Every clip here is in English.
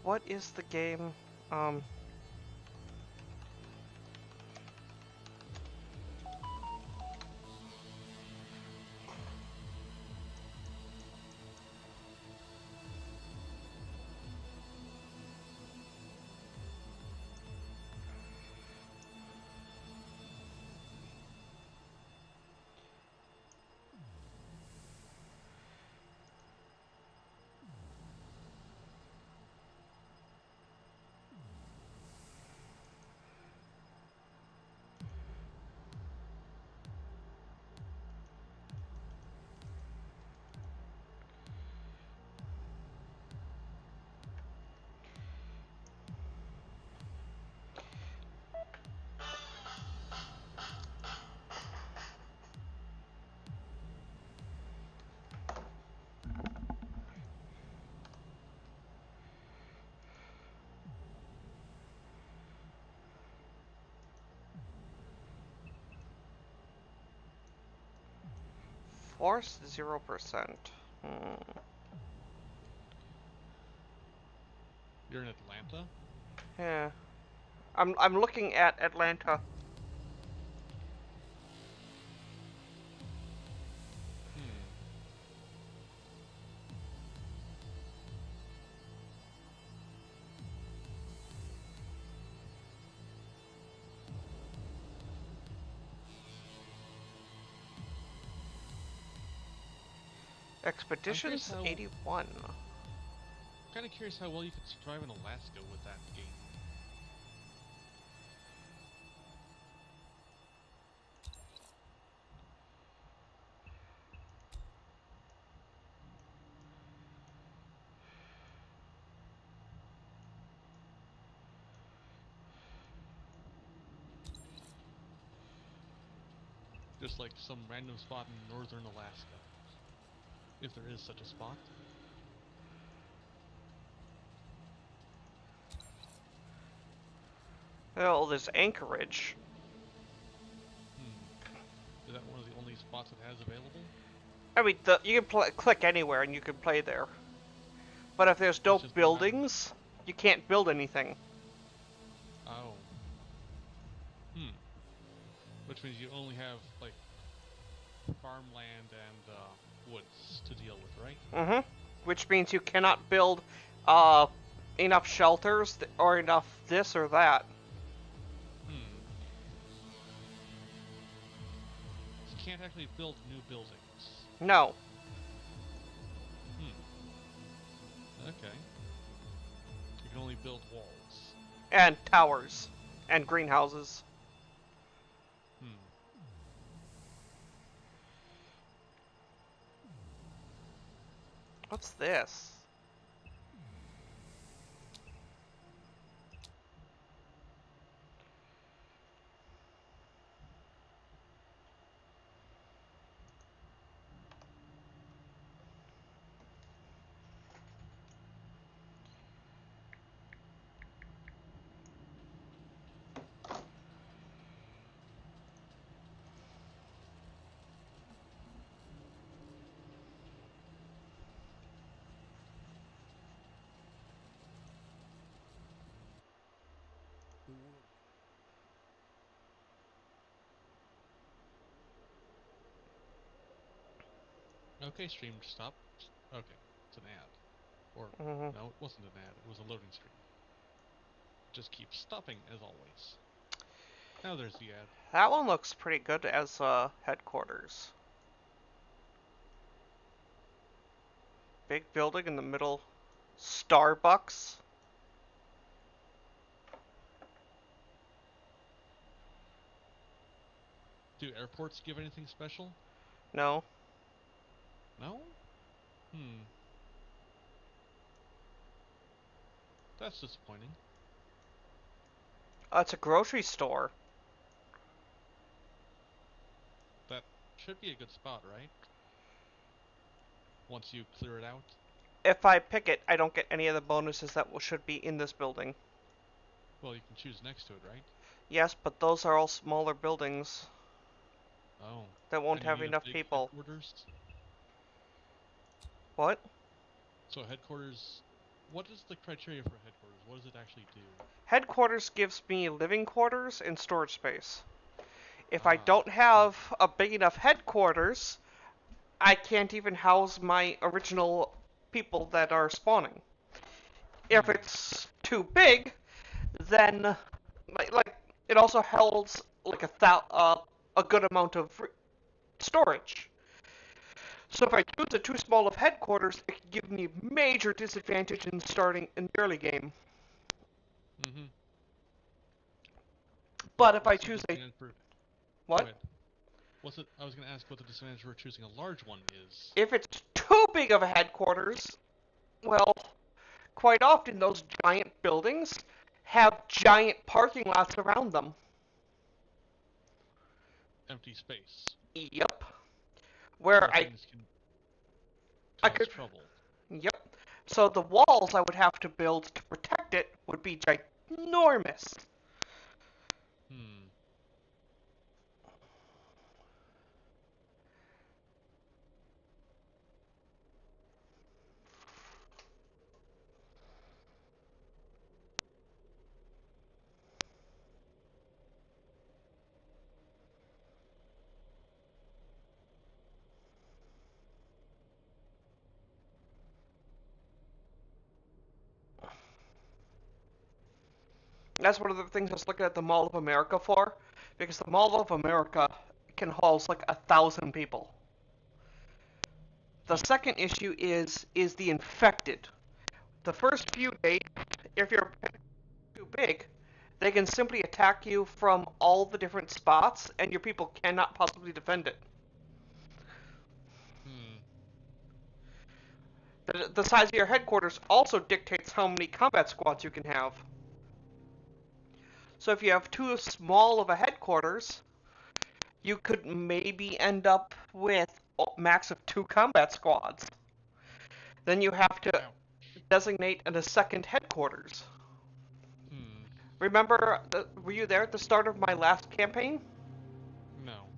What is the game? Um, Force 0%. You're in Atlanta? Yeah. I'm looking at Atlanta. Hmm. I'm curious Expeditions how 81. kind of curious how well you could survive in Alaska with that game. Just like some random spot in northern Alaska. If there is such a spot. Well, there's Anchorage. Hmm. Is that one of the only spots it has available? I mean, you can click anywhere and you can play there. But if there's no It's just a matter of buildings, you can't build anything. oh. Hmm. Which means you only have like farmland and woods to deal with, right? Mm-hmm. Which means you cannot build uh, enough shelters or enough this or that. Hmm. So you can't actually build new buildings. No. Hmm. Okay. You can only build walls. And towers. And greenhouses. Hmm. What's this? The world. Okay, stream stop. Okay, it's an ad. Or, Mm-hmm. no, it wasn't an ad. It was a loading screen. Just keeps stopping, as always. Now there's the ad. That one looks pretty good as headquarters. Big building in the middle. Starbucks. Do airports give anything special? No. No? Hmm. That's disappointing. It's a grocery store. That should be a good spot, right? Once you clear it out. If I pick it, I don't get any of the bonuses that should be in this building. Well, you can choose next to it, right? Yes, but those are all smaller buildings Oh. that won't And you have need a enough big people. headquarters? What? So headquarters what is the criteria for headquarters? What does it actually do? Headquarters gives me living quarters and storage space. If I Ah, don't have a big enough headquarters, I can't even house my original people that are spawning. If hmm, it's too big, then like it also holds like a good amount of storage. So if I choose a too small of headquarters, it can give me major disadvantage in starting in the early game. mm-hmm. But if I What's the choose a disadvantage for? Go what? ahead. What's it? I was going to ask what the disadvantage for choosing a large one is. If it's too big of a headquarters, well, quite often those giant buildings have giant parking lots around them. Empty space, Yep. where Where things can I cause could trouble. Yep. So the walls I would have to build to protect it would be ginormous. Hmm. That's one of the things I was looking at the Mall of America for, because the Mall of America can house like 1,000 people. The Hmm. second issue is the infected. The first few days, if you're too big, they can simply attack you from all the different spots, and your people cannot possibly defend it. Hmm. The size of your headquarters also dictates how many combat squads you can have. So if you have too small of a headquarters, you could maybe end up with a max of 2 combat squads. Then you have to Ouch. designate a second headquarters. Hmm. Remember, were you there at the start of my last campaign? No.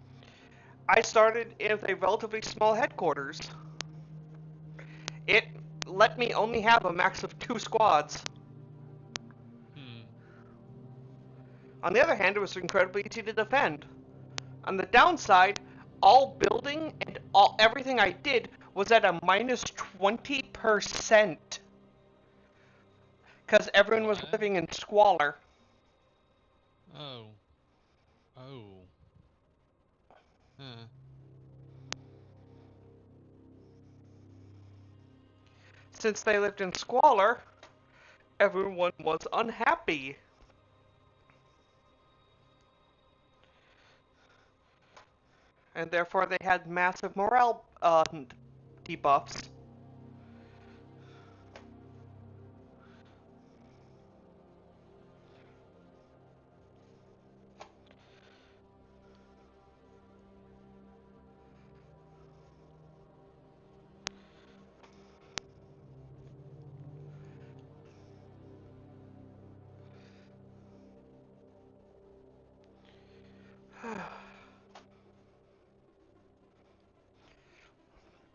I started with a relatively small headquarters. It let me only have a max of 2 squads. Hmm. On the other hand, it was incredibly easy to defend. On the downside, all building and everything I did was at a minus 20%. Because everyone was What? living in squalor. Oh. Oh. Huh. Since they lived in squalor, everyone was unhappy. And therefore they had massive morale debuffs.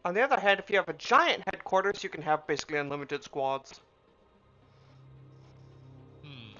On the other hand, if you have a giant headquarters, you can have basically unlimited squads. Hmm.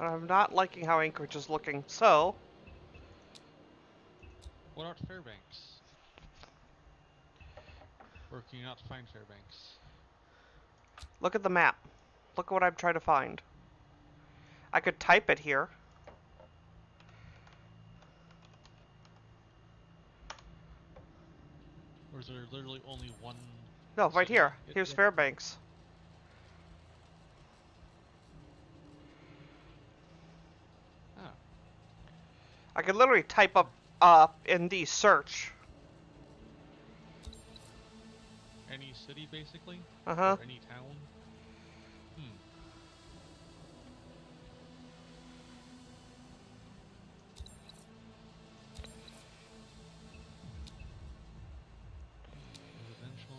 I'm not liking how Anchorage is looking, so What about Fairbanks? Or can you not find Fairbanks? look at the map. Look at what I'm trying to find. I could type it here. Or is there literally only one No, right city? here. Here's Fairbanks. I could literally type up in the search. Any city, basically? Uh-huh. Or any town? Hmm. Residential.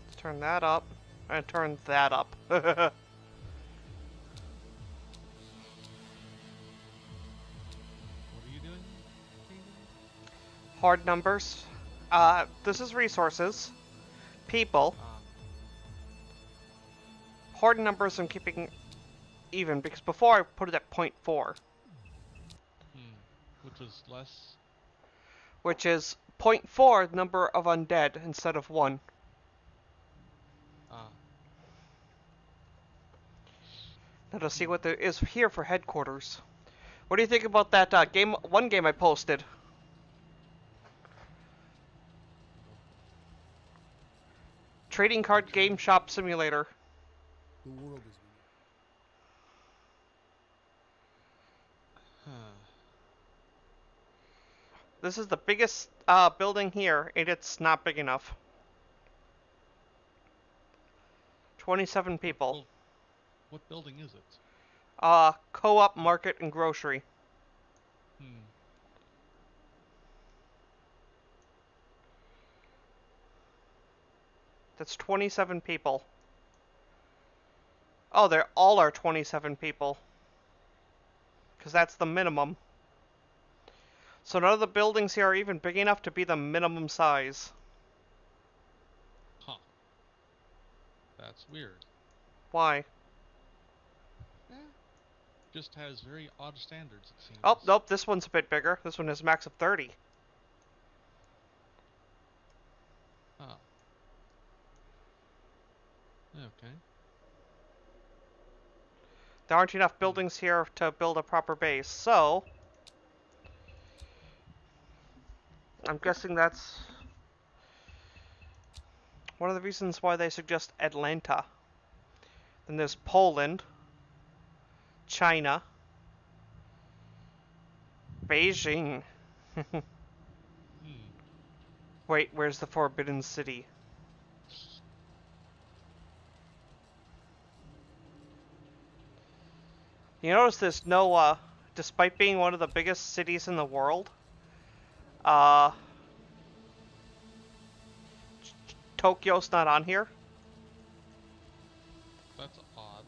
Let's turn that up. And turn that up. What are you doing? Hard numbers. This is resources. People. Hard numbers I'm keeping even because before I put it at 0.4. Which was less? Which is 0.4 number of undead instead of 1. Now to see what there is here for headquarters. What do you think about that one game I posted? Trading card game shop simulator. The world is This is the biggest building here, and it's not big enough. 27 people. Well, what building is it? Co-op market and grocery. That's 27 people. Oh, they're all are 27 people. Because that's the minimum. So none of the buildings here are even big enough to be the minimum size. Huh. That's weird. Why? Just has very odd standards, it seems. Oh, nope, this one's a bit bigger. This one has a max of 30. Oh. Okay. There aren't enough buildings here to build a proper base, so I'm guessing that's one of the reasons why they suggest Atlanta. Then there's Poland, China, Beijing. Wait, where's the Forbidden City? You notice there's no, despite being one of the biggest cities in the world, Tokyo's not on here. That's odd.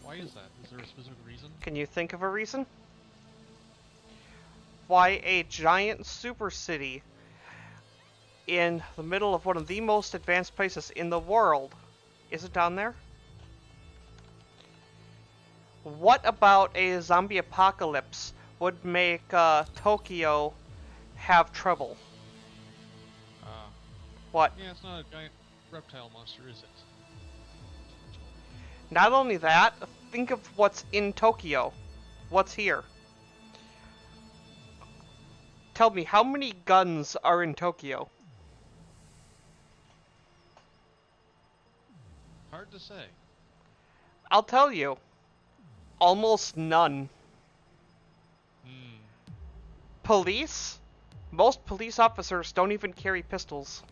Why is that? Is there a specific reason? Can you think of a reason? Why a giant super city in the middle of one of the most advanced places in the world isn't down there? What about a zombie apocalypse would make Tokyo have trouble? What? Yeah, it's not a giant reptile monster, is it? Not only that, think of what's in Tokyo. What's here? Tell me, how many guns are in Tokyo? Hard to say. I'll tell you. Almost none. Police? Most police officers don't even carry pistols.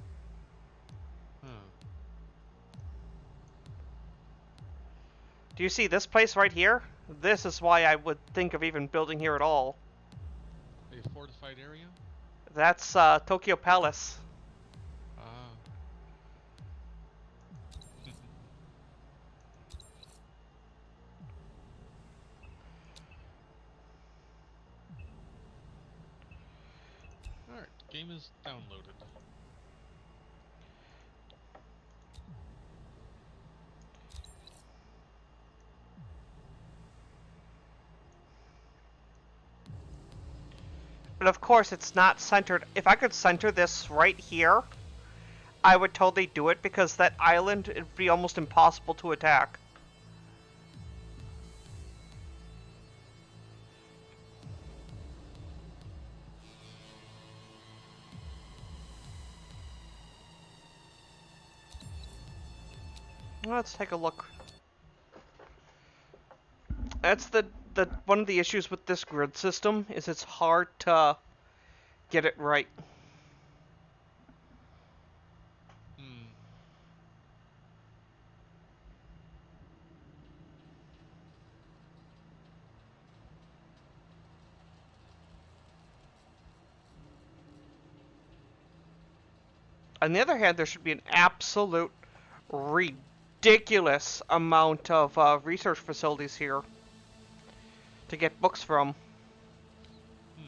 Do you see this place right here? This is why I would think of even building here at all. A fortified area? That's Tokyo Palace. Alright, game is downloaded. But of course, it's not centered. If I could center this right here, I would totally do it because that island would be almost impossible to attack. Let's take a look. That's the one of the issues with this grid system is it's hard to get it right. Hmm. On the other hand, there should be an absolute ridiculous amount of research facilities here to get books from. Hmm.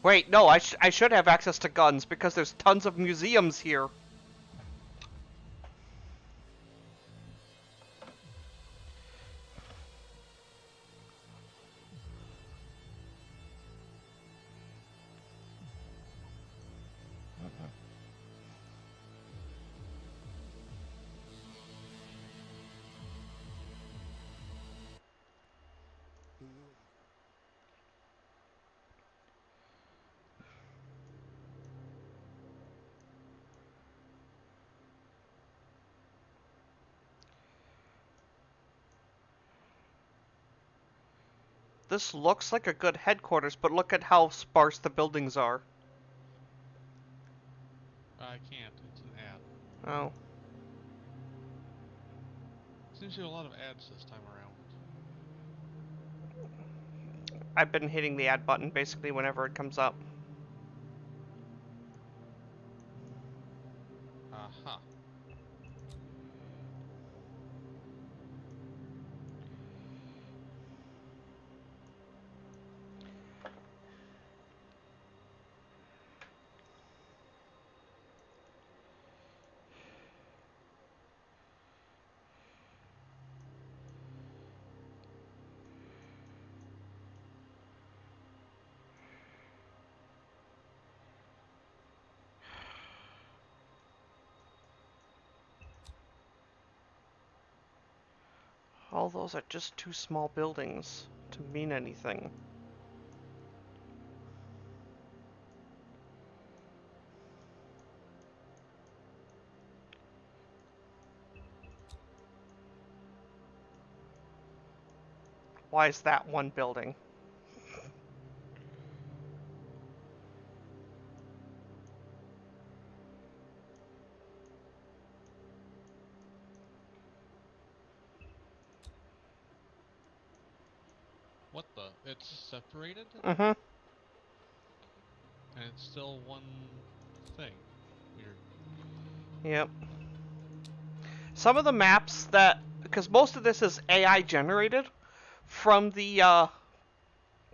Wait, no, I should have access to guns because there's tons of museums here. The world is This looks like a good headquarters, but look at how sparse the buildings are. I can't. It's an ad. Oh. Seems to be a lot of ads this time around. I've been hitting the add button basically whenever it comes up. Aha. All those are just too small buildings to mean anything. Why is that one building? What the? It's separated? Mm-hmm. And it's still one thing. Weird. Yep. Some of the maps that, because most of this is AI generated from the,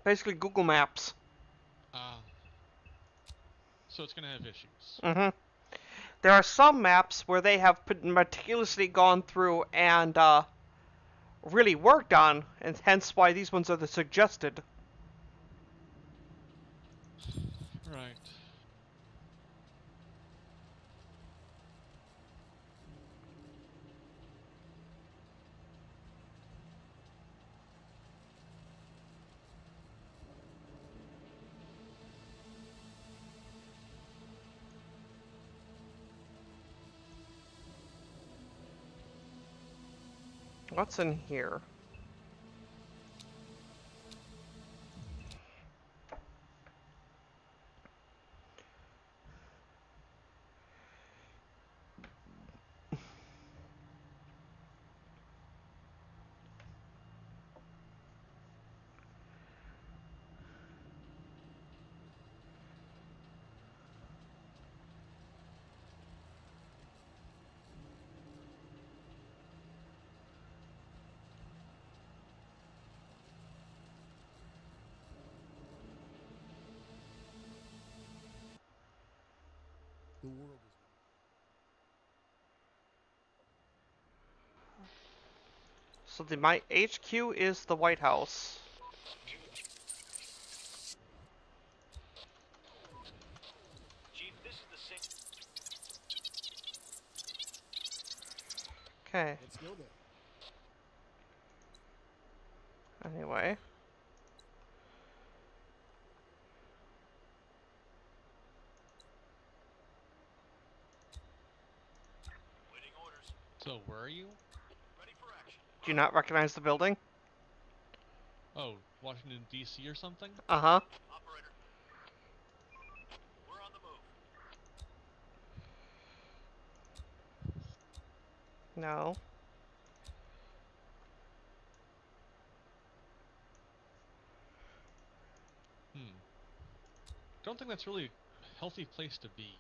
basically Google Maps. Ah. So it's gonna have issues. Mm-hmm. There are some maps where they have meticulously gone through and, really worked on, and hence why these ones are the suggested. Right. What's in here? the world is So my HQ is the White House. Okay. Let's go there. Anyway. So, where are you? Do you not recognize the building? Oh, Washington, D.C. or something? Uh-huh. No. Hmm. Don't think that's really a healthy place to be.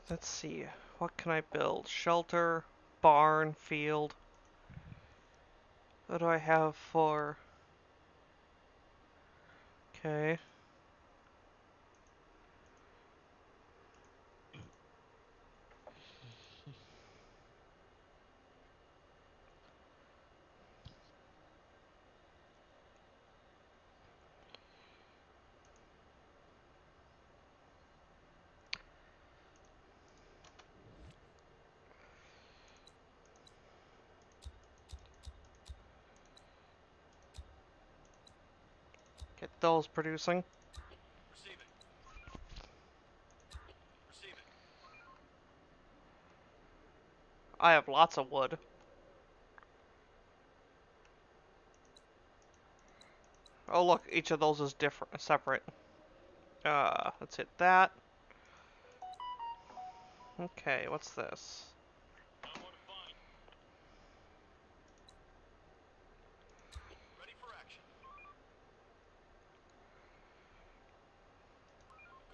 Let's see. What can I build? Shelter, barn, field. What do I have for... Okay. Get those producing. I have lots of wood. Oh look, each of those is different, separate. Let's hit that. Okay, what's this?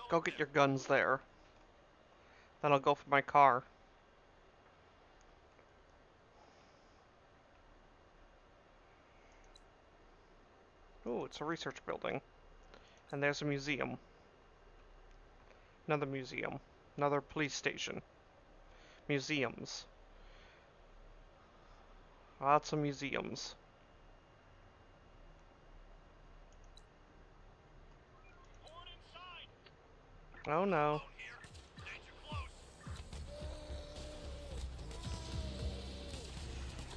Go get your guns there. Then I'll go for my car. Ooh, it's a research building. And there's a museum. Another museum. Another police station. Museums. Lots of museums. Oh no.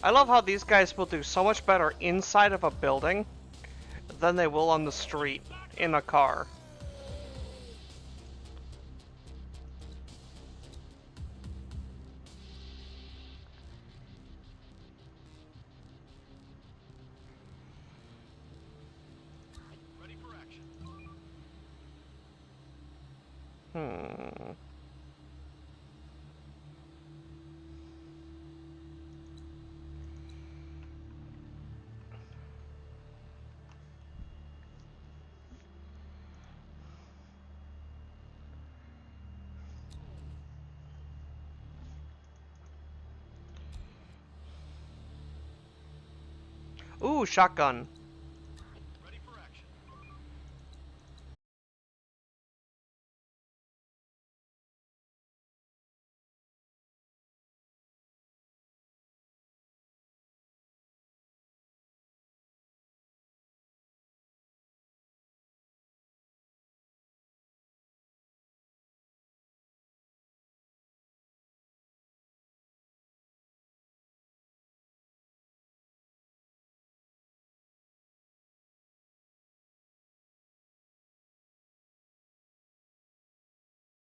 I love how these guys will do so much better inside of a building than they will on the street in a car. Hmm. Ooh, shotgun.